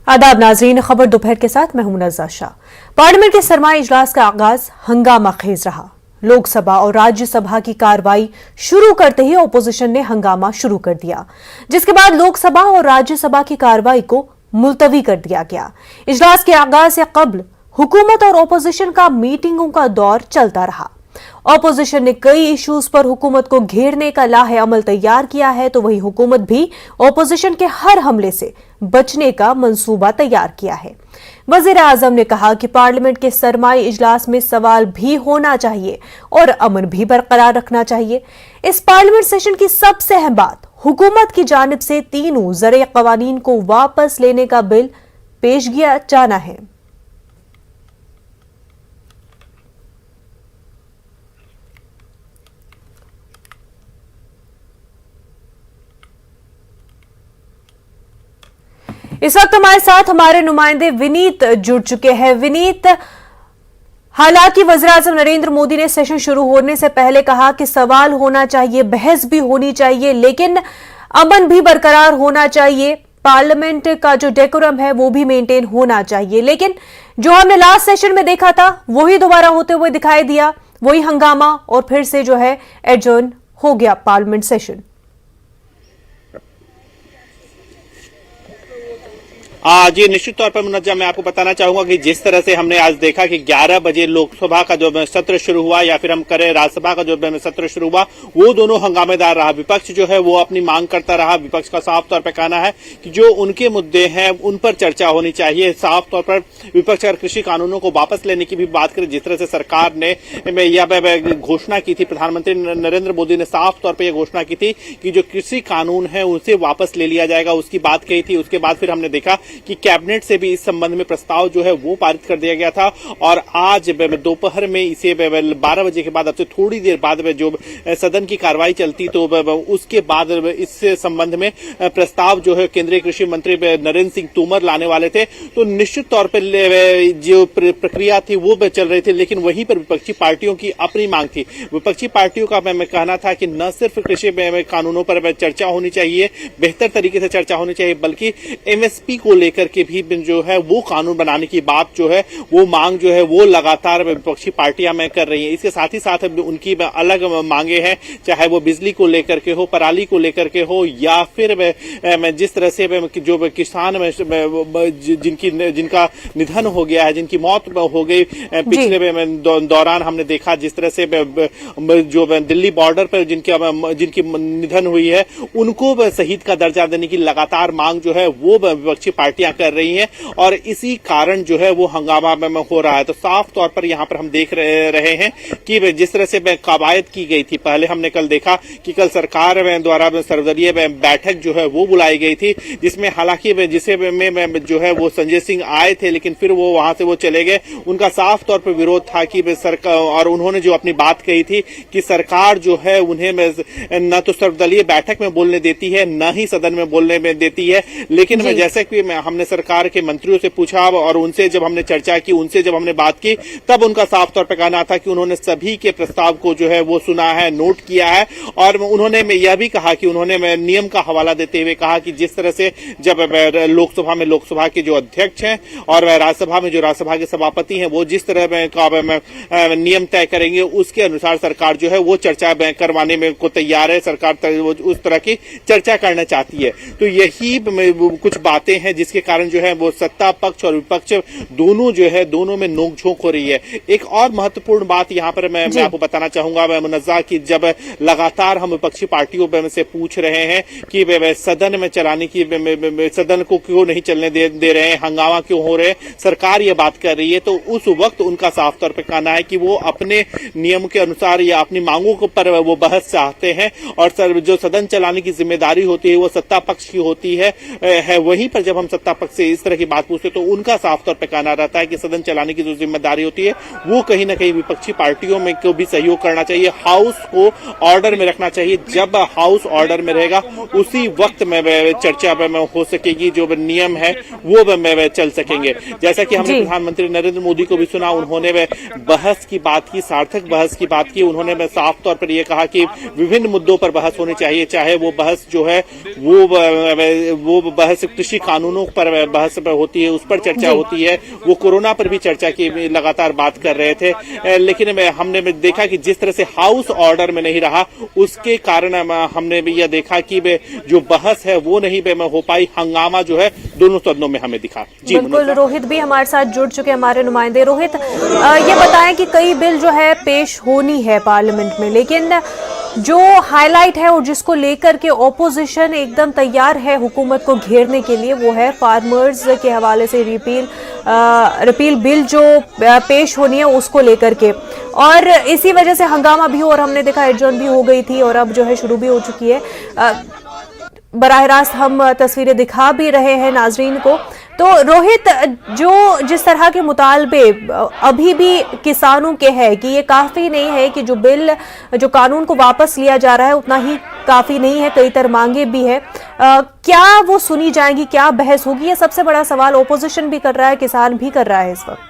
आदाब नाजरीन, खबर दोपहर के साथ मैं हूं मुनज़्ज़ा शाह। पार्लियामेंट के सरमाई इजलास का आगाज हंगामा खेज रहा। लोकसभा और राज्यसभा की कार्रवाई शुरू करते ही ओपोजिशन ने हंगामा शुरू कर दिया, जिसके बाद लोकसभा और राज्यसभा की कार्रवाई को मुलतवी कर दिया गया। इजलास के आगाज से कब्ल हुकूमत और ओपोजिशन का मीटिंगों का दौर चलता रहा। ऑपोजिशन ने कई इश्यूज पर हुकूमत को घेरने का लाहे अमल तैयार किया है, तो वही हुकूमत भी ऑपोजिशन के हर हमले से बचने का मंसूबा तैयार किया है। वजीर आजम ने कहा कि पार्लियामेंट के सरमाई इजलास में सवाल भी होना चाहिए और अमन भी बरकरार रखना चाहिए। इस पार्लियामेंट सेशन की सबसे अहम बात हुकूमत की जानिब से तीनों ज़रूरी कवानीन को वापस लेने का बिल पेश किया जाना है। इस वक्त हमारे साथ हमारे नुमाइंदे विनीत जुड़ चुके हैं। विनीत, हालांकि वज़ीर-ए-आज़म नरेंद्र मोदी ने सेशन शुरू होने से पहले कहा कि सवाल होना चाहिए, बहस भी होनी चाहिए, लेकिन अमन भी बरकरार होना चाहिए, पार्लियामेंट का जो डेकोरम है वो भी मेंटेन होना चाहिए। लेकिन जो हमने लास्ट सेशन में देखा था वही दोबारा होते हुए दिखाई दिया, वही हंगामा, और फिर से जो है एडजर्न हो गया पार्लियामेंट सेशन। जी, निश्चित तौर पर मुनज्जा, मैं आपको बताना चाहूंगा कि जिस तरह से हमने आज देखा कि 11 बजे लोकसभा का जो सत्र शुरू हुआ या फिर हम करें राज्यसभा का जो सत्र शुरू हुआ, वो दोनों हंगामेदार रहा। विपक्ष जो है वो अपनी मांग करता रहा। विपक्ष का साफ तौर पर कहना है कि जो उनके मुद्दे हैं उन पर चर्चा होनी चाहिए। साफ तौर पर विपक्ष अगर कृषि कानूनों को वापस लेने की भी बात करें, जिस तरह से सरकार ने यह घोषणा की थी, प्रधानमंत्री नरेंद्र मोदी ने साफ तौर पर यह घोषणा की थी कि जो कृषि कानून है उसे वापस ले लिया जाएगा, उसकी बात कही थी। उसके बाद फिर हमने देखा कि कैबिनेट से भी इस संबंध में प्रस्ताव जो है वो पारित कर दिया गया था, और आज दोपहर में इसे 12 बजे के बाद, अब से थोड़ी देर बाद में जो सदन की कार्रवाई चलती, तो उसके बाद इस संबंध में प्रस्ताव जो है केंद्रीय कृषि मंत्री नरेंद्र सिंह तोमर लाने वाले थे। तो निश्चित तौर पर जो प्रक्रिया थी वो चल रही थी, लेकिन वहीं पर विपक्षी पार्टियों की अपनी मांग थी। विपक्षी पार्टियों का मैं कहना था कि न सिर्फ कृषि कानूनों पर चर्चा होनी चाहिए, बेहतर तरीके से चर्चा होनी चाहिए, बल्कि एमएसपी को लेकर के भी जो है वो कानून बनाने की बात जो है, वो मांग जो है वो लगातार विपक्षी पार्टियां में कर रही हैं। इसके साथ ही साथ उनकी अलग मांगे हैं, चाहे वो बिजली को लेकर के हो, पराली को लेकर के हो, या फिर जिस तरह से जो किसान जिनका निधन हो गया है, जिनकी मौत हो गई पिछले दौरान, हमने देखा जिस तरह से जो दिल्ली बॉर्डर पर जिनकी निधन हुई है, उनको शहीद का दर्जा देने की लगातार मांग जो है वो विपक्षी पार्टियां कर रही हैं, और इसी कारण जो है वो हंगामा में हो रहा है। तो साफ तौर पर यहां पर हम देख रहे हैं कि जिस तरह से कवायद की गई थी, पहले हमने कल देखा कि कल सरकार द्वारा सर्वदलीय बैठक जो है वो बुलाई गई थी, जिसमें हालांकि जिसे में जो है वो संजय सिंह आए थे, लेकिन फिर वो वहां से वो चले गए। उनका साफ तौर पर विरोध था कि सरकार, और उन्होंने जो अपनी बात कही थी कि सरकार जो है उन्हें न तो सर्वदलीय बैठक में बोलने देती है, न ही सदन में बोलने में देती है। लेकिन जैसे कि हमने सरकार के मंत्रियों से पूछा और उनसे जब हमने चर्चा की, उनसे जब हमने बात की, तब उनका साफ तौर पर कहना था कि उन्होंने सभी के प्रस्ताव को जो है वो सुना है, नोट किया है, और उन्होंने यह भी कहा कि उन्होंने नियम का हवाला देते हुए कहा कि जिस तरह से जब लोकसभा में लोकसभा के जो अध्यक्ष हैं और राज्यसभा में जो राज्यसभा के सभापति हैं, वो जिस तरह का नियम तय करेंगे, उसके अनुसार सरकार जो है वो चर्चा करवाने में को तैयार है। सरकार उस तरह की चर्चा करना चाहती है। तो यही कुछ बातें हैं जिसके कारण जो है वो सत्ता पक्ष और विपक्ष दोनों जो है, दोनों में नोकझोंक हो रही है। एक और महत्वपूर्ण बात यहां पर मैं आपको बताना चाहूंगा मुनज़्ज़ा, कि जब लगातार हम विपक्षी पार्टियों से पूछ रहे हैं कि सदन में चलाने की, सदन को क्यों नहीं चलने दे रहे हैं, हंगामा क्यों हो रहे हैं, सरकार ये बात कर रही है, तो उस वक्त उनका साफ तौर पर कहना है कि वो अपने नियम के अनुसार या अपनी मांगों पर वो बहस चाहते हैं, और जो सदन चलाने की जिम्मेदारी होती है वो सत्ता पक्ष की होती है। वहीं पर जब हम सत्ता पक्ष से इस तरह की बात पूछते तो उनका साफ तौर पर कहना रहता है कि सदन चलाने की जो जिम्मेदारी होती है वो कहीं ना कहीं विपक्षी पार्टियों में को भी सहयोग करना चाहिए, हाउस को ऑर्डर में रखना चाहिए। जब हाउस ऑर्डर में रहेगा उसी वक्त में चर्चा में हो सकेगी, जो नियम है वो चल सकेंगे। जैसा कि हमने प्रधानमंत्री नरेंद्र मोदी को भी सुना, उन्होंने बहस की बात की, सार्थक बहस की बात की। उन्होंने साफ तौर पर यह कहा कि विभिन्न मुद्दों पर बहस होनी चाहिए, चाहे वो बहस जो है वो बहस कृषि कानूनों पर बहस होती है, उस पर चर्चा होती है। वो कोरोना पर भी चर्चा की लगातार बात कर रहे थे, लेकिन हमने देखा कि जिस तरह से हाउस ऑर्डर में नहीं रहा, उसके कारण हमने भी यह देखा कि जो बहस है वो नहीं हो पाई। हंगामा जो है दोनों सदनों में हमें दिखा। जी बिल्कुल, रोहित भी हमारे साथ जुड़ चुके हैं, हमारे नुमाइंदे। रोहित, ये बताएं कि कई बिल जो है पेश होनी है पार्लियामेंट में, लेकिन जो हाईलाइट है और जिसको लेकर के ऑपोजिशन एकदम तैयार है हुकूमत को घेरने के लिए, वो है फार्मर्स के हवाले से रिपील बिल जो पेश होनी है उसको लेकर के। और इसी वजह से हंगामा भी हो, और हमने देखा एडजॉर्न भी हो गई थी और अब जो है शुरू भी हो चुकी है। बराह रास्त हम तस्वीरें दिखा भी रहे हैं नाजरीन को। तो रोहित, जो जिस तरह के मुतालबे अभी भी किसानों के हैं कि ये काफी नहीं है कि जो कानून को वापस लिया जा रहा है उतना ही काफी नहीं है, कई तरह मांगे भी है, क्या वो सुनी जाएंगी, क्या बहस होगी? ये सबसे बड़ा सवाल ओपोजिशन भी कर रहा है, किसान भी कर रहा है इस वक्त।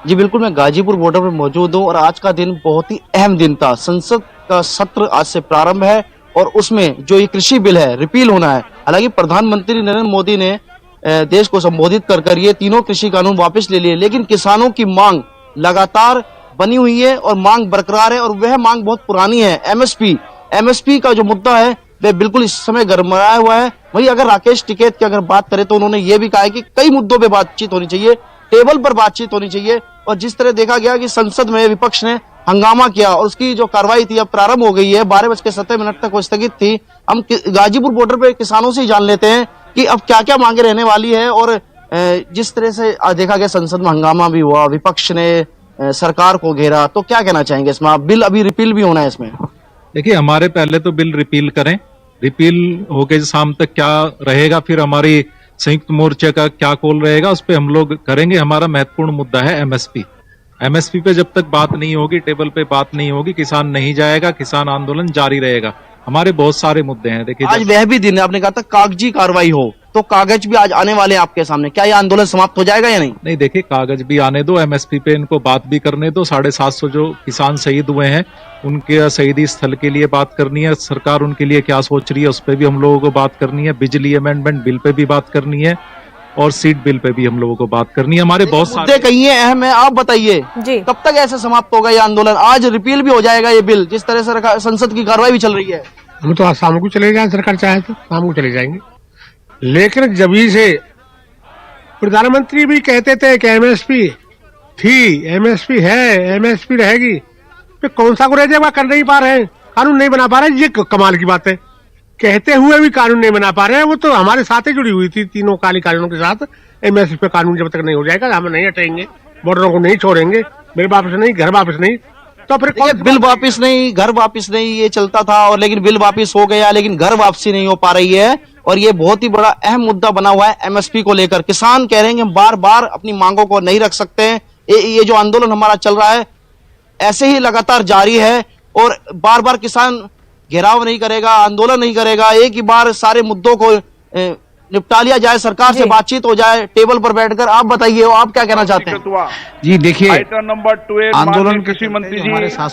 जी बिल्कुल, मैं गाजीपुर बॉर्डर पर मौजूद हूँ और आज का दिन बहुत ही अहम दिन था। संसद का सत्र आज से प्रारंभ है और उसमें जो ये कृषि बिल है रिपील होना है। हालांकि प्रधानमंत्री नरेंद्र मोदी ने देश को संबोधित कर ये तीनों कृषि कानून वापस ले लिए, लेकिन किसानों की मांग लगातार बनी हुई है और मांग बरकरार है, और वह मांग बहुत पुरानी है। एमएसपी का जो मुद्दा है वह बिल्कुल इस समय गरमाया हुआ है। वही अगर राकेश टिकैत की अगर बात करें तो उन्होंने ये भी कहा है कि कई मुद्दों पर बातचीत होनी चाहिए, टेबल पर बातचीत होनी चाहिए। और जिस तरह देखा गया कि संसद में विपक्ष ने हंगामा किया और उसकी जो कार्रवाई थी अब प्रारंभ हो गई है, 12:07 तक वो स्थगित थी। हम गाजीपुर बॉर्डर पे किसानों से ही जान लेते हैं कि अब क्या क्या मांगे रहने वाली है। और जिस तरह से देखा गया संसद में हंगामा भी हुआ, विपक्ष ने सरकार को घेरा, तो क्या कहना चाहेंगे इसमें? बिल अभी रिपील भी होना है इसमें। देखिए, हमारे पहले तो बिल रिपील करें, रिपील होके शाम तक क्या रहेगा, फिर हमारी संयुक्त मोर्चे का क्या कॉल रहेगा, उस पर हम लोग करेंगे। हमारा महत्वपूर्ण मुद्दा है एमएसपी पे जब तक बात नहीं होगी, टेबल पे बात नहीं होगी, किसान नहीं जाएगा, किसान आंदोलन जारी रहेगा। हमारे बहुत सारे मुद्दे हैं। देखिए, आज वह भी दिन है, आपने कहा था कागजी कार्रवाई हो, तो कागज भी आज आने वाले हैं आपके सामने। क्या ये आंदोलन समाप्त हो जाएगा या नहीं? नहीं, देखिए, कागज भी आने दो, एमएसपी पे इनको बात भी करने दो। 750 जो किसान शहीद हुए हैं उनके शहीदी स्थल के लिए बात करनी है। सरकार उनके लिए क्या सोच रही है उस पर भी हम लोगों को बात करनी है। बिजली अमेंडमेंट बिल पे भी बात करनी है और सीट बिल पे भी हम लोगों को बात करनी है। हमारे बहुत मुद्दे कही है, अहम है, आप बताइए कब तक ऐसे समाप्त होगा ये आंदोलन? आज रिपील भी हो जाएगा ये बिल, जिस तरह से संसद की कार्रवाई भी चल रही है। हम तो आज शाम को चले जाए, सरकार चाहे तो शाम को चले जाएंगे। लेकिन जभी से प्रधानमंत्री भी कहते थे कि एमएसपी थी, एमएसपी है, एमएसपी रहेगी, तो कौन सा को रह जाएगा? कर नहीं पा रहे हैं, कानून नहीं बना पा रहे हैं। ये कमाल की बात है, कहते हुए भी कानून नहीं बना पा रहे हैं। वो तो हमारे साथ ही जुड़ी हुई थी, तीनों काली कानूनों के साथ। एमएसपी पे कानून जब तक नहीं हो जाएगा हम नहीं हटेंगे, बॉर्डरों को नहीं छोड़ेंगे, बिल वापस नहीं, घर वापस नहीं। तो फिर बिल वापस नहीं, घर वापस नहीं, ये चलता था। और लेकिन बिल वापस हो गया, लेकिन घर वापसी नहीं हो पा रही है। और ये बहुत ही बड़ा अहम मुद्दा बना हुआ है एमएसपी को लेकर। किसान कह रहे हैं कि हम बार बार अपनी मांगों को नहीं रख सकते। ये जो आंदोलन हमारा चल रहा है ऐसे ही लगातार जारी है और बार बार किसान घेराव नहीं करेगा, आंदोलन नहीं करेगा। एक ही बार सारे मुद्दों को निपटा लिया जाए, सरकार से बातचीत हो जाए टेबल पर बैठकर। आप बताइए, आप क्या कहना चाहते हैं? जी देखिए, आइटम नंबर 2 आंदोलन कृषि मंत्री जी। हमारे साथ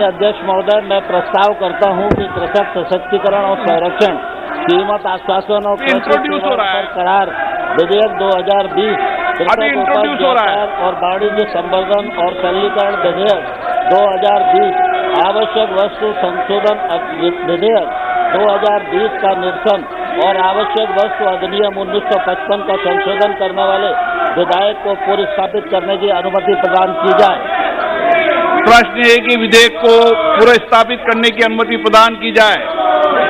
अध्यक्ष महोदय, मैं प्रस्ताव करता हूं कि कृषक सशक्तिकरण और संरक्षण, कीमत आश्वासन और करार विधेयक 2020, कृषक उपज व्यापार और वाणिज्य संवर्धन और सरलीकरण विधेयक 2020, आवश्यक वस्तु संशोधन विधेयक 2020 का निरसन और आवश्यक वस्तु अधिनियम 1955 का संशोधन करने वाले विधेयक को पुरस्कृत करने की अनुमति प्रदान की जाए। प्रश्न है कि विधेयक को पुरस्कृत करने की अनुमति प्रदान की जाए।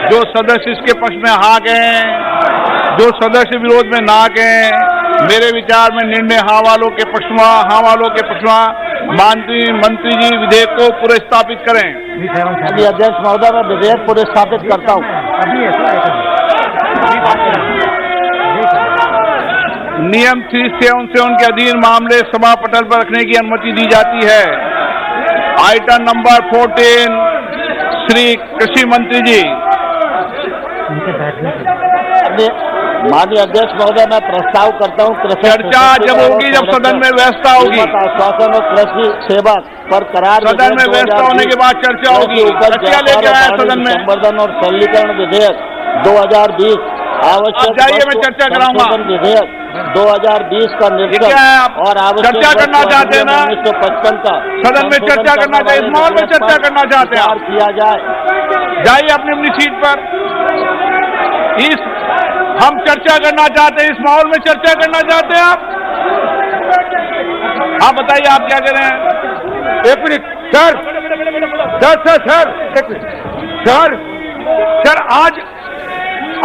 जो सदस्य इसके पक्ष में हाँ कहें, जो सदस्य विरोध में ना कहें। मेरे विचार में निर्णय हाँ वालों के पक्ष में, हाँ वालों के पक्ष में। मंत्री जी विधेयक को पुरस्कृत करें। अध्यक्ष महोदय, मैं विधेयक पुरस्कृत करता हूँ। नियम 377 के अधीन मामले सभा पटल पर रखने की अनुमति दी जाती है। आइटम नंबर 14 श्री कृषि मंत्री जी। माननीय अध्यक्ष महोदय, मैं प्रस्ताव करता हूँ कृषि चर्चा जब होगी, जब सदन में व्यवस्था होगी, आश्वासन और कृषि सेवा पर करार सदन में व्यवस्था होने के बाद चर्चा होगी। चर्चा लेके आया सदन में संवर्धन और सरलीकरण विधेयक 2020, आवश्यक जाइए, मैं चर्चा कराऊंगा। विधेयक 2020 का निर्गत और आवश्यक चर्चा करना चाहते हैं ना, 1955 का सदन में चर्चा करना चाहिए, इस माहौल में चर्चा करना चाहते हैं, किया जाए। जाइए अपनी अपनी सीट पर। हम चर्चा करना चाहते हैं, इस माहौल में चर्चा करना चाहते हैं आप बताइए, आप क्या कह रहे हैं? एक मिनट सर, एक मिनट सर,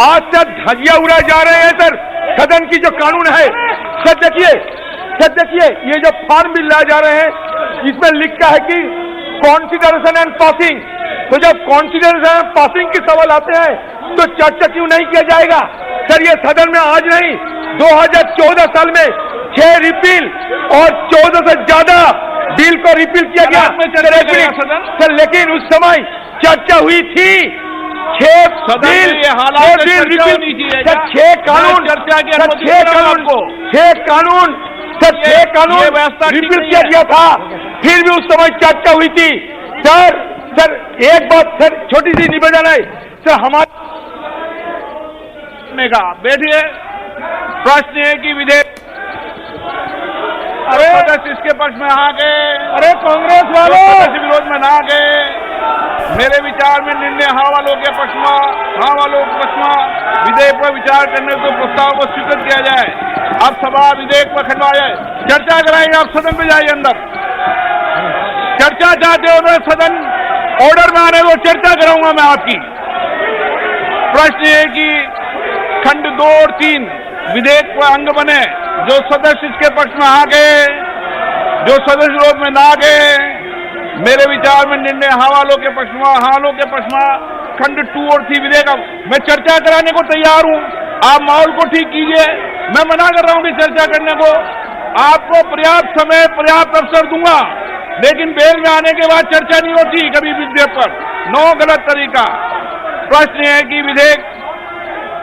आज तक धजिया उड़ाए जा रहे हैं सर। सदन की जो कानून है, सर देखिए, ये जो फॉर्म बिल लाए जा रहे हैं, इसमें लिखा है कि कॉन्सिडरेशन एंड पासिंग। तो जब कॉन्सिडरेशन एंड पासिंग के सवाल आते हैं तो चर्चा क्यों नहीं किया जाएगा सर? ये सदन में आज नहीं, 2014 साल में 6 रिपील और 14 से ज्यादा बिल को रिपील किया गया सर, लेकिन उस समय चर्चा हुई थी। 6 बिल, 6 रिपील, 6 कानून, 6 कानून रिपील किया गया था, फिर भी उस समय चर्चा हुई थी सर। एक बात सर, छोटी सी निवेदन है सर, हमारे का बैठिए। प्रश्न है कि विधेयक, अरे सदस्य इसके पक्ष में आ गए, अरे कांग्रेस वालों सदस्य विरोध में ना गए। मेरे विचार में निर्णय हाँ वालों के पक्ष में विधेयक पर विचार करने को प्रस्ताव को स्वीकृत किया जाए। अब सभा विधेयक पर खिलवा जाए, चर्चा कराएंगे। आप सदन में जाइए, अंदर चर्चा चाहते हो तो सदन ऑर्डर में आने को चर्चा कराऊंगा मैं आपकी। प्रश्न है कि खंड 2 और 3 विधेयक पर अंग बने, जो सदस्य इसके पक्ष में आ गए, जो सदस्य विरोध में ना गए। मेरे विचार में निर्णय हाँ वालों के पक्ष में खंड 2 और 3 विधेयक। मैं चर्चा कराने को तैयार हूं, आप माहौल को ठीक कीजिए। मैं मना कर रहा हूं कि चर्चा करने को, आपको पर्याप्त समय, पर्याप्त अवसर दूंगा, लेकिन बेल में आने के बाद चर्चा नहीं होती कभी विधेयक पर। गलत तरीका। प्रश्न है कि विधेयक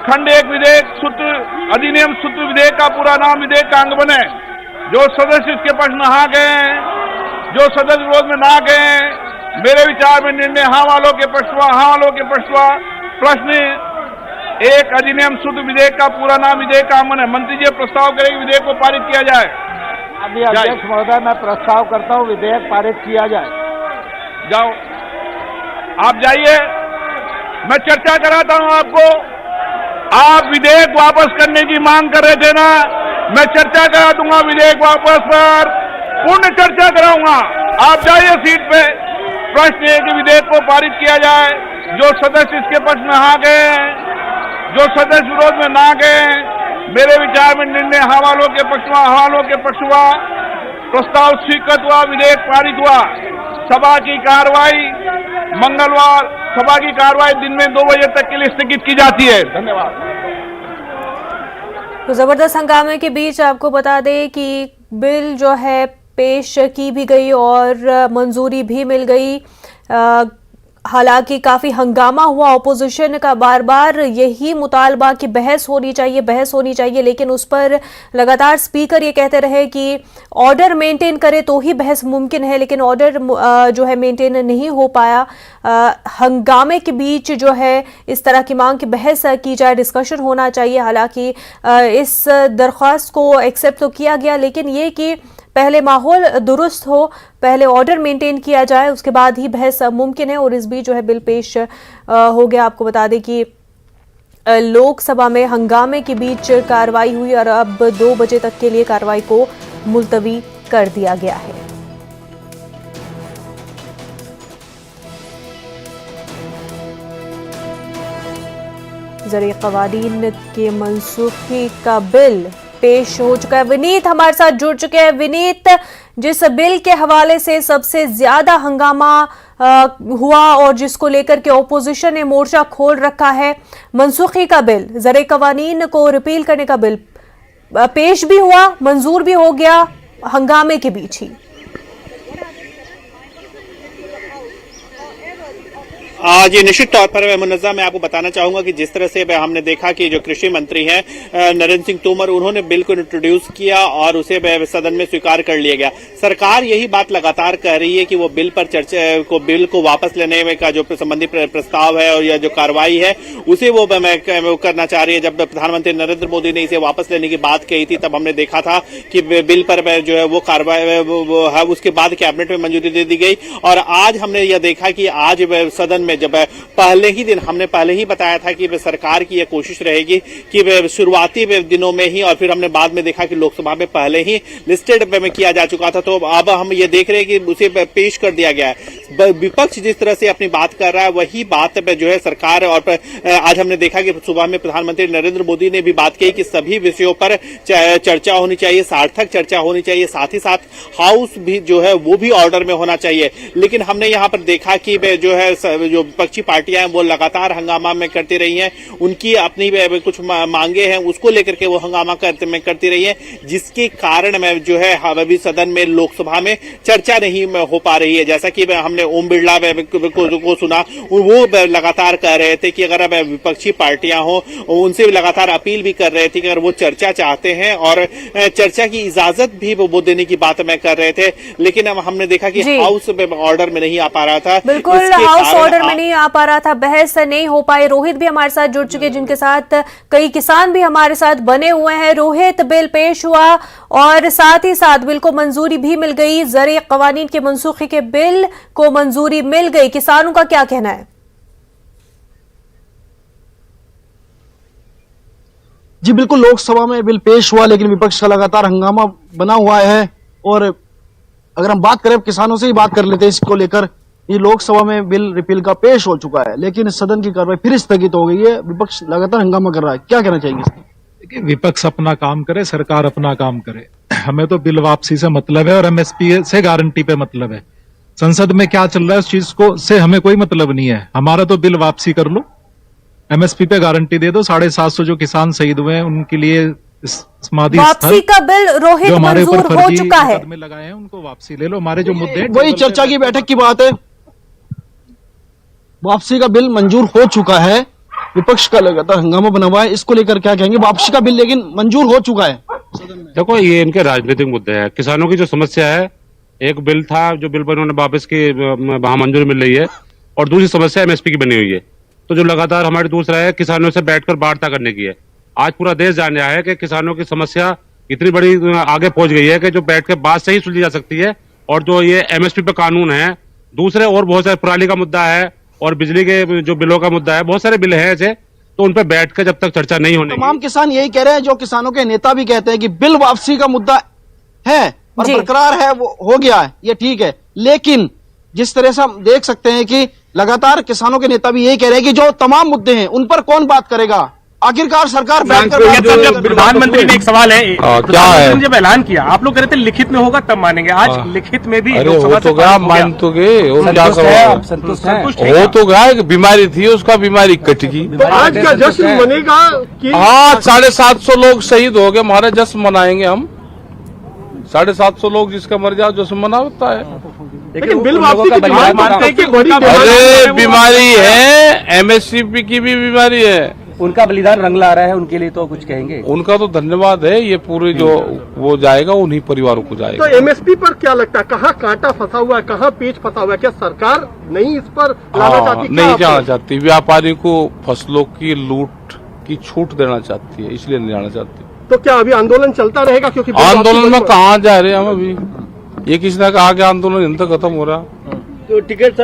खंड 1 विधेयक सूत्र अधिनियम सूत्र विधेयक का पूरा नाम विधेयक का अंग बने, जो सदस्य इसके पक्ष में हाँ गए, जो सदस्य विरोध में ना गए। मेरे विचार में निर्णय हाँ वालों के पक्ष में। प्रश्न 1 अधिनियम सूत्र विधेयक का पूरा नाम विधेयक का अंग बने। मंत्री जी प्रस्ताव करेंगे विधेयक को पारित किया जाए। अध्यक्ष महोदय, मैं प्रस्ताव करता हूँ विधेयक पारित किया जाए। जाओ, आप जाइए, मैं चर्चा कराता हूं आपको। आप विधेयक वापस करने की मांग कर रहे थे ना, मैं चर्चा करा दूंगा विधेयक वापस पर, पूर्ण चर्चा कराऊंगा। आप जाइए सीट पे। प्रश्न है कि विधेयक को पारित किया जाए, जो सदस्य इसके पक्ष में हाँ गए, जो सदस्य विरोध में ना गए। मेरे विचार में निर्णय हाँ वालों के पक्ष हुआ, प्रस्ताव स्वीकृत हुआ, विधेयक पारित हुआ। सभा की कार्रवाई मंगलवार, सभा की कार्रवाई दिन में 2 बजे तक के लिए स्थगित की जाती है। धन्यवाद। तो जबरदस्त हंगामे के बीच आपको बता दें कि बिल जो है पेश की भी गई और मंजूरी भी मिल गई। हालांकि काफी हंगामा हुआ, ऑपोजिशन का बार बार यही मुतालबा कि बहस होनी चाहिए, लेकिन उस पर लगातार स्पीकर ये कहते रहे कि ऑर्डर मेंटेन करे तो ही बहस मुमकिन है, लेकिन ऑर्डर जो है मेंटेन नहीं हो पाया। हंगामे के बीच जो है इस तरह की मांग की बहस की जाए, डिस्कशन होना चाहिए। हालांकि इस दरख्वास्त को एक्सेप्ट तो किया गया, लेकिन ये कि पहले माहौल दुरुस्त हो, पहले ऑर्डर मेंटेन किया जाए, उसके बाद ही बहस मुमकिन है। और इस बीच जो है बिल पेश हो गया। आपको बता दें कि लोकसभा में हंगामे के बीच कार्रवाई हुई और अब 2 बजे तक के लिए कार्रवाई को मुलतवी कर दिया गया है। ज़रिए क़वानीन के मनसूखी का बिल पेश हो चुका है। विनीत हमारे साथ जुड़ चुके हैं। विनीत, जिस बिल के हवाले से सबसे ज्यादा हंगामा हुआ और जिसको लेकर के ओपोजिशन ने मोर्चा खोल रखा है, मनसूखी का बिल, ज़रिए क़वानीन को रिपील करने का बिल पेश भी हुआ, मंजूर भी हो गया हंगामे के बीच ही। जी निश्चित तौर पर मुन्नज़ा मैं आपको बताना चाहूंगा कि जिस तरह से हमने देखा कि जो कृषि मंत्री हैं नरेंद्र सिंह तोमर, उन्होंने बिल को इंट्रोड्यूस किया और उसे सदन में स्वीकार कर लिया गया। सरकार यही बात लगातार कह रही है कि वो बिल पर चर्चा बिल को वापस लेने में का जो संबंधी प्रस्ताव है और या जो कार्रवाई है उसे वो करना चाह रही है। जब प्रधानमंत्री नरेंद्र मोदी ने इसे वापस लेने की बात कही थी तब हमने देखा था कि बिल पर जो है वो कार्रवाई उसके बाद कैबिनेट में मंजूरी दे दी गई। और आज हमने यह देखा कि आज सदन में जब हमने पहले ही बताया था कि सरकार की यह कोशिश रहेगी कि शुरुआती दिनों में ही, और फिर हमने बाद में देखा कि लोकसभा में पहले ही लिस्टेड में किया जा चुका था, तो अब हम ये देख रहे हैं कि उसे पेश कर दिया गया है। विपक्ष जिस तरह से अपनी बात कर रहा है वही बात जो है सरकार, और आज हमने देखा कि सुबह में प्रधानमंत्री नरेंद्र मोदी ने भी बात कही कि सभी विषयों पर चर्चा होनी चाहिए, सार्थक चर्चा होनी चाहिए, साथ ही साथ हाउस भी जो है वो भी ऑर्डर में होना चाहिए। लेकिन हमने यहाँ पर देखा कि जो है जो विपक्षी पार्टियां हैं वो लगातार हंगामा में करती रही हैं, उनकी अपनी कुछ मांगे हैं उसको लेकर के वो हंगामा करती रही है, जिसके कारण में जो है अभी सदन में लोकसभा में चर्चा नहीं हो पा रही है। जैसा कि हमने ओम बिरला को सुना, वो लगातार कह रहे थे कि अगर अब विपक्षी पार्टियां हो उनसे लगातार अपील भी कर रहे थे कि अगर वो चर्चा चाहते हैं और चर्चा की इजाजत भी वो देने की बात में कर रहे थे, लेकिन अब हमने देखा कि हाउस ऑर्डर में नहीं आ पा रहा था। बिल्कुल हाउस ऑर्डर में नहीं आ पा रहा था, बहस नहीं हो पाई। रोहित भी हमारे साथ जुड़ चुके, जिनके साथ कई किसान भी हमारे साथ बने हुए हैं। रोहित, बिल पेश हुआ और साथ ही साथ बिल को मंजूरी भी मिल गई, ज़रिए क़वानीन के मनसूखी के बिल को मंजूरी मिल गई। किसानों का क्या कहना है? जी बिल्कुल, लोकसभा में बिल पेश हुआ लेकिन विपक्ष का लगातार हंगामा बना हुआ है। और अगर हम बात करें, किसानों से ही बात कर लेते हैं इसको लेकर। ये लोकसभा में बिल रिपील का पेश हो चुका है लेकिन सदन की कार्रवाई फिर स्थगित हो गई है। विपक्ष लगातार हंगामा कर रहा है, क्या कहना चाहिए इसमें? देखिए, विपक्ष अपना काम करे, सरकार अपना काम करे। हमें तो बिल वापसी से मतलब है और एमएसपी से गारंटी पे मतलब है। संसद में क्या चल रहा है उस चीज को से हमें कोई मतलब नहीं है। हमारा तो बिल वापसी कर लो, एमएसपी पे गारंटी दे दो। 750 जो किसान शहीद हुए हैं उनके लिए समाधि वापसी का बिल रोहित मंजूर हो चुका है, में लगाए हैं उनको वापसी ले लो। हमारे जो मुद्दे वही चर्चा की बैठक की बात है। वापसी का बिल मंजूर हो चुका है, विपक्ष का लगातार हंगामा बना हुआ है। इसको लेकर क्या कहेंगे? वापसी का बिल लेकिन मंजूर हो चुका है। देखो, ये इनके राजनीतिक मुद्दे हैं। किसानों की जो समस्या है, एक बिल था जो बिल पर उन्होंने वापस की वहां मंजूरी मिल रही है, और दूसरी समस्या एमएसपी की बनी हुई है। तो जो लगातार हमारी दूसरा है किसानों से बैठकर वार्ता करने की है। आज पूरा देश जान रहा है कि किसानों की समस्या इतनी बड़ी आगे पहुंच गई है कि जो बैठ के बात से ही सुलझी जा सकती है। और जो ये एमएसपी पे कानून है, दूसरे और बहुत सारे पराली का मुद्दा है और बिजली के जो बिलों का मुद्दा है, बहुत सारे बिल है ऐसे, तो उन पर बैठ कर जब तक चर्चा नहीं होने, तमाम किसान यही कह रहे हैं। जो किसानों के नेता भी कहते हैं कि बिल वापसी का मुद्दा है और बरकरार है, वो हो गया है, ये ठीक है। लेकिन जिस तरह से हम देख सकते हैं कि लगातार किसानों के नेता भी यही कह रहे हैं कि जो तमाम मुद्दे हैं उन पर कौन बात करेगा। आखिरकार सरकार प्रधानमंत्री ने एक सवाल है, क्या है? जब ऐलान किया आप लोग कह रहे थे लिखित में होगा तब मानेंगे, आज लिखित में भी हो तो गया, मान तो गए, और क्या सवाल? हो तो गया, बीमारी थी उसका, बीमारी कट गई। तो आज का जश्न मनेगा कि हाँ, 750 लोग शहीद हो गए, हमारा जश्न मनाएंगे हम। 750 लोग जिसका मर जाओ जश्न मना होता है। लेकिन बिल वापसी की बात मानते हैं कि बड़ी अरे बीमारी है, एमएसपी की भी बीमारी है। उनका बलिदान रंग ला रहा है, उनके लिए तो कुछ कहेंगे? उनका तो धन्यवाद है, ये पूरे जो वो जाएगा उन्हीं परिवारों को जाएगा। तो एमएसपी पर क्या लगता है, कहाँ कांटा फंसा हुआ है, कहाँ पेच फंसा हुआ है? क्या सरकार नहीं इस पर लाना चाहती? नहीं जाना चाहती, व्यापारी को फसलों की लूट की छूट देना चाहती है, इसलिए नहीं जाना चाहती। तो क्या अभी आंदोलन चलता रहेगा? क्योंकि आंदोलन में कहाँ जा रहे हैं हम अभी? ये किसी ने कहा कि आंदोलन इन तक खत्म हो रहा। तो टिकट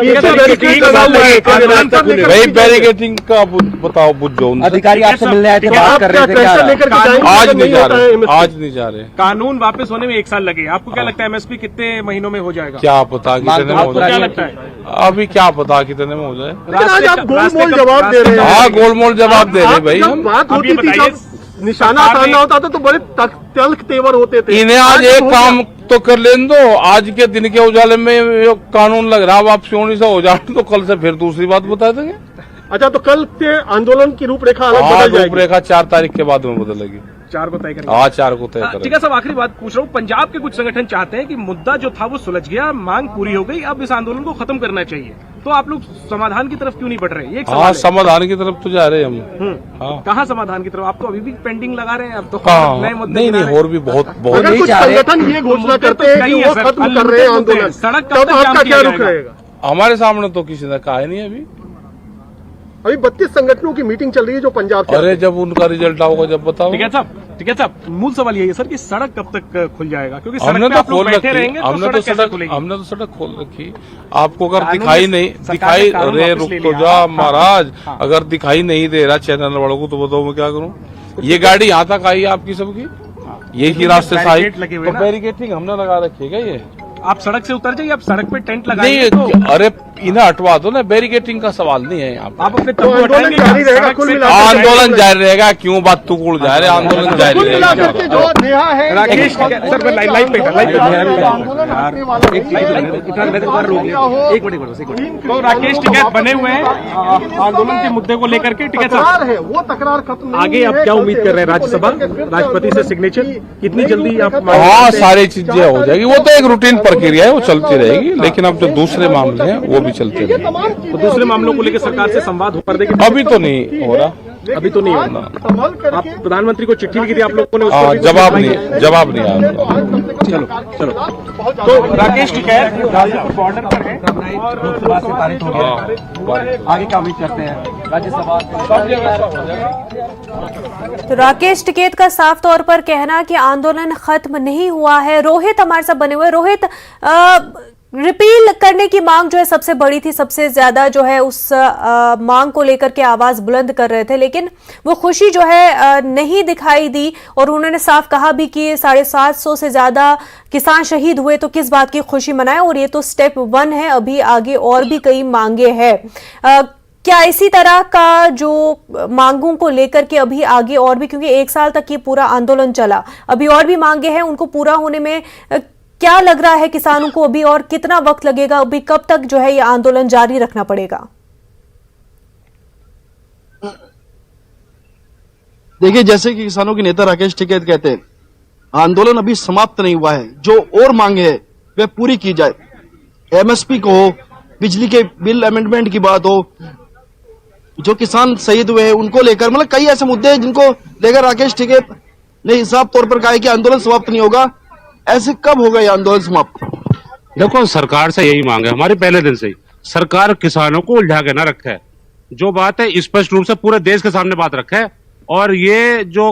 भाई बैरिकेडिंग का बताओ, बुझ जाओ। अधिकारी आपसे मिलने आए थे, बात कर रहे थे, आज नहीं जा रहे, आज नहीं जा रहे। कानून वापस होने में 1 साल लगे, आपको क्या लगता है एमएसपी कितने महीनों में हो जाएगा? क्या पता कितने में हो क्या लगता है? अभी क्या पता कितने में हो जाए। आज आप गोलमोल जवाब दे रहे हैं। हाँ, गोलमोल जवाब दे रहे भाई हम। बात होती थी, निशाना साधना होता था तो बड़े तल्ख तेवर होते थे। इन्हें आज एक काम तो कर लेने दो, आज के दिन के उजाले में कानून लग रहा, वापसी होने से हो जाए तो कल से फिर दूसरी बात बता देंगे। अच्छा, तो कल से आंदोलन की रूपरेखा अलग बदल जाएगी? रूपरेखा 4 तारीख के बाद में बदलेगी। 4 को तय करेंगे। आज 4 को तय करेंगे। ठीक है साहब, आखिरी बात पूछ रहा हूँ, पंजाब के कुछ संगठन चाहते हैं कि मुद्दा जो था वो सुलझ गया, मांग पूरी हो गई, अब इस आंदोलन को खत्म करना चाहिए, तो आप लोग समाधान की तरफ क्यों नहीं बढ़ रहे? ये एक सवाल है। समाधान की तरफ तो जा रहे हैं हम। कहाँ समाधान की तरफ? आप तो अभी भी पेंडिंग लगा रहे हैं, अब तो नए मुद्दे नहीं, और भी बहुत अगर कुछ संगठन ये घोषणा करते हैं कि वो खत्म कर रहे हैं आंदोलन, सड़क तब आपका क्या रुख रहेगा? हमारे सामने तो किसी ने कहा नहीं अभी 32 संगठनों की मीटिंग चल रही है जो पंजाब के। अरे जब उनका रिजल्ट आओगा जब बताओ। ठीक है साहब, मूल सवाल यही है सर कि सड़क कब तक खुल जाएगा? क्योंकि हमने तो खोल रखी, हमने तो सड़क खोल रखी। आपको अगर दिखाई अरे रुक तो जा महाराज, अगर दिखाई नहीं दे रहा चैनल वालों को तो बताओ मैं क्या करूँ? ये गाड़ी यहाँ तक आई आपकी सबकी, यही रास्ते से आई, तो बैरिकेटिंग हमने लगा रखी है। ये आप सड़क से उतर जाइए, आप सड़क पे टेंट नहीं, लगाइए तो... अरे इन्हें हटवा दो ना, बैरिकेटिंग का सवाल नहीं है यहाँ पे। आप अपने तंबू हटाएंगे, आंदोलन जारी रहेगा। क्यों बात तू कुल जा रहे? आंदोलन जारी रहेगा। राकेश सर लाइव पे तो राकेश टिकैत बने हुए हैं आंदोलन के मुद्दे को लेकर के। टिकैत सर है वो तकरार खत्म, आगे आप क्या उम्मीद कर रहे हैं? राज्यसभा राष्ट्रपति से सिग्नेचर कितनी जल्दी आप? हाँ, सारी चीजें हो जाएगी। वो तो एक रूटीन प्रक्रिया है, वो चलती रहेगी। लेकिन अब जो दूसरे मामले हैं वो भी चलते रहेंगे। तो दूसरे मामलों को लेकर सरकार से संवाद कर देगी? अभी तो नहीं हो रहा, अभी तो नहीं होना। आप प्रधानमंत्री को चिट्ठी लिखी थी आप लोगों ने? जवाब नहीं आया। चलो तो राकेश टिकैत बॉर्डर पर है और लोकसभा से पारित हो गया, आगे क्या उम्मीद करते हैं? राज्यसभा तो राकेश टिकैत का साफ तौर पर कहना कि आंदोलन खत्म नहीं हुआ है। रोहित हमारे साथ बने हुए। रोहित, रिपील करने की मांग जो है सबसे बड़ी थी, सबसे ज्यादा जो है उस मांग को लेकर के आवाज बुलंद कर रहे थे, लेकिन वो खुशी जो है नहीं दिखाई दी और उन्होंने साफ कहा भी कि 750 से ज्यादा किसान शहीद हुए तो किस बात की खुशी मनाएं, और ये तो स्टेप 1 है, अभी आगे और भी कई मांगे हैं। क्या इसी तरह का जो मांगों को लेकर के अभी आगे और भी, क्योंकि 1 साल तक ये पूरा आंदोलन चला, अभी और भी मांगे हैं, उनको पूरा होने में क्या लग रहा है किसानों को? अभी और कितना वक्त लगेगा? अभी कब तक जो है ये आंदोलन जारी रखना पड़ेगा? देखिए, जैसे कि किसानों के नेता राकेश टिकैत कहते हैं, आंदोलन अभी समाप्त नहीं हुआ है। जो और मांगे है वे पूरी की जाए। एमएसपी को हो, बिजली के बिल अमेंडमेंट की बात हो, जो किसान शहीद हुए हैं उनको लेकर, मतलब कई ऐसे मुद्दे हैं जिनको लेकर राकेश टिकैत ने साफ तौर पर कहा है कि आंदोलन समाप्त नहीं होगा। ऐसे कब होगा ये आंदोलन समाप्त? देखो, सरकार से यही मांग है हमारे पहले दिन से ही। सरकार किसानों को उलझा के ना रखे, जो बात है स्पष्ट रूप से पूरे देश के सामने बात रखे। और ये जो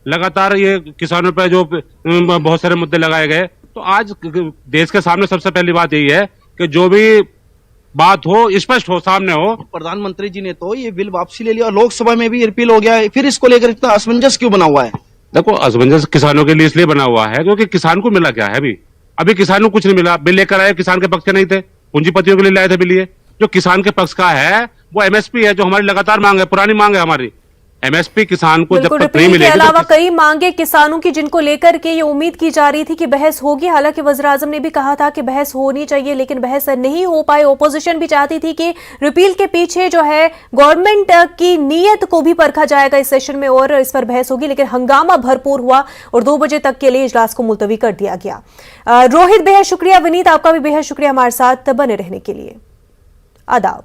लगातार ये किसानों पर जो बहुत सारे मुद्दे लगाए गए, तो आज देश के सामने सबसे पहली बात यही है कि जो भी बात हो स्पष्ट हो, सामने हो। प्रधानमंत्री जी ने तो ये बिल वापसी ले लिया और लोकसभा में भी रिपील हो गया है, फिर इसको लेकर इतना असमंजस क्यों बना हुआ है? देखो, असमंजस किसानों के लिए इसलिए बना हुआ है क्योंकि किसान को मिला क्या है? अभी किसान को कुछ नहीं मिला। बिल लेकर आए, किसान के पक्ष के नहीं थे, पूंजीपतियों के लिए लाए थे बिल। ये जो किसान के पक्ष का है वो एमएसपी है, जो हमारी लगातार मांग है, पुरानी मांग है हमारी। एमएसपी किसान को जब तक नहीं मिलेगी, के अलावा कई मांगे किसानों की जिनको लेकर के ये उम्मीद की जा रही थी कि बहस होगी। हालांकि वज़ीर-ए-आज़म ने भी कहा था कि बहस होनी चाहिए, लेकिन बहस नहीं हो पाई। ओपोजिशन भी चाहती थी कि रिपील के पीछे जो है गवर्नमेंट की नीयत को भी परखा जाएगा इस सेशन में और इस पर बहस होगी, लेकिन हंगामा भरपूर हुआ और 2 बजे तक के लिए इजलास को मुलतवी कर दिया गया। रोहित, बेहद शुक्रिया। विनीत, आपका भी बेहद शुक्रिया हमारे साथ बने रहने के लिए। आदाब।